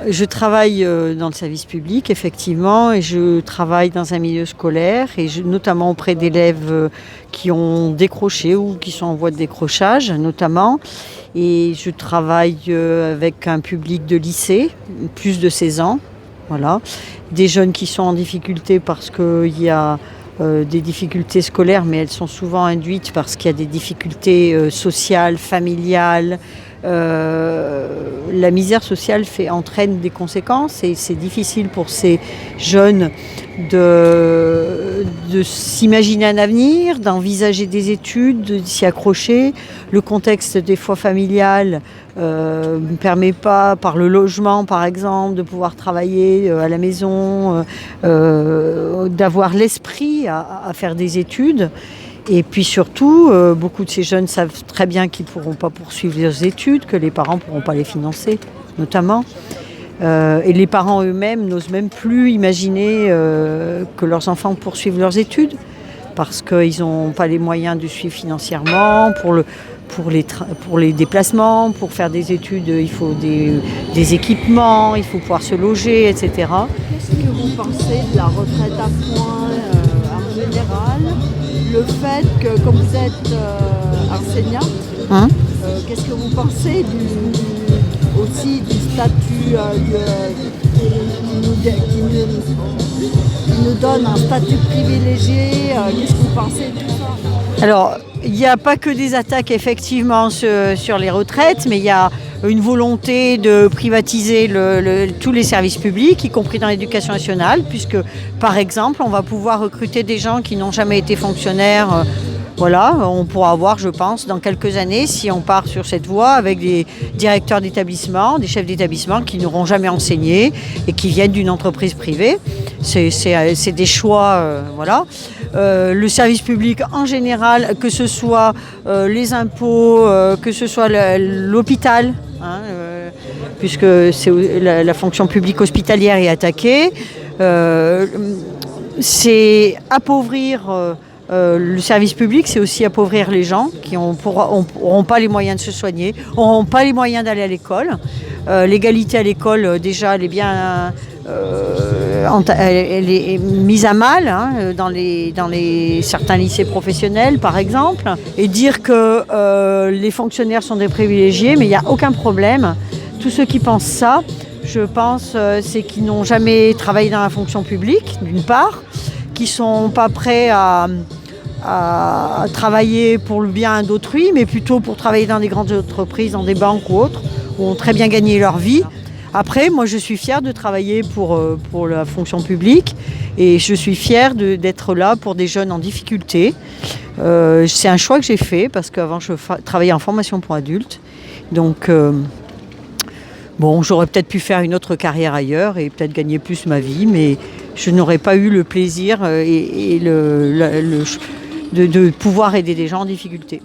Je travaille dans le service public, effectivement, et je travaille dans un milieu scolaire, et notamment auprès d'élèves qui ont décroché ou qui sont en voie de décrochage, notamment. Et je travaille avec un public de lycée, plus de 16 ans, voilà. Des jeunes qui sont en difficulté parce qu'il y a des difficultés scolaires, mais elles sont souvent induites parce qu'il y a des difficultés sociales, familiales. La misère sociale entraîne des conséquences et c'est difficile pour ces jeunes de s'imaginer un avenir, d'envisager des études, de s'y accrocher. Le contexte des fois familial ne permet pas, par le logement par exemple, de pouvoir travailler à la maison, d'avoir l'esprit à faire des études. Et puis surtout, beaucoup de ces jeunes savent très bien qu'ils ne pourront pas poursuivre leurs études, que les parents ne pourront pas les financer, notamment. Et les parents eux-mêmes n'osent même plus imaginer que leurs enfants poursuivent leurs études, parce qu'ils n'ont pas les moyens de suivre financièrement, pour les déplacements, pour faire des études, il faut des équipements, il faut pouvoir se loger, etc. Qu'est-ce que vous pensez de la retraite à points en général? Le fait que, comme vous êtes enseignante, qu'est-ce que vous pensez aussi du statut qui nous donne un statut privilégié? Qu'est-ce que vous pensez de tout ça? Alors, il n'y a pas que des attaques effectivement sur les retraites, mais il y a une volonté de privatiser tous les services publics, y compris dans l'éducation nationale, puisque, par exemple, on va pouvoir recruter des gens qui n'ont jamais été fonctionnaires. Voilà, on pourra avoir, je pense, dans quelques années, si on part sur cette voie, avec des directeurs d'établissement, des chefs d'établissement qui n'auront jamais enseigné et qui viennent d'une entreprise privée. C'est des choix, voilà. Le service public en général, que ce soit les impôts, que ce soit l'hôpital, puisque la fonction publique hospitalière est attaquée, c'est appauvrir le service public, c'est aussi appauvrir les gens qui n'auront pas les moyens de se soigner, n'auront pas les moyens d'aller à l'école. L'égalité à l'école, déjà, elle est bien... elle est mise à mal dans certains lycées professionnels, par exemple. Et dire que les fonctionnaires sont des privilégiés, mais il n'y a aucun problème. Tous ceux qui pensent ça, je pense, c'est qu'ils n'ont jamais travaillé dans la fonction publique, d'une part, qui ne sont pas prêts à travailler pour le bien d'autrui, mais plutôt pour travailler dans des grandes entreprises, dans des banques ou autres, où ont très bien gagné leur vie. Après, moi, je suis fière de travailler pour la fonction publique et je suis fière d'être là pour des jeunes en difficulté. C'est un choix que j'ai fait parce qu'avant, je travaillais en formation pour adultes. Donc, j'aurais peut-être pu faire une autre carrière ailleurs et peut-être gagner plus ma vie, mais je n'aurais pas eu le plaisir de pouvoir aider des gens en difficulté.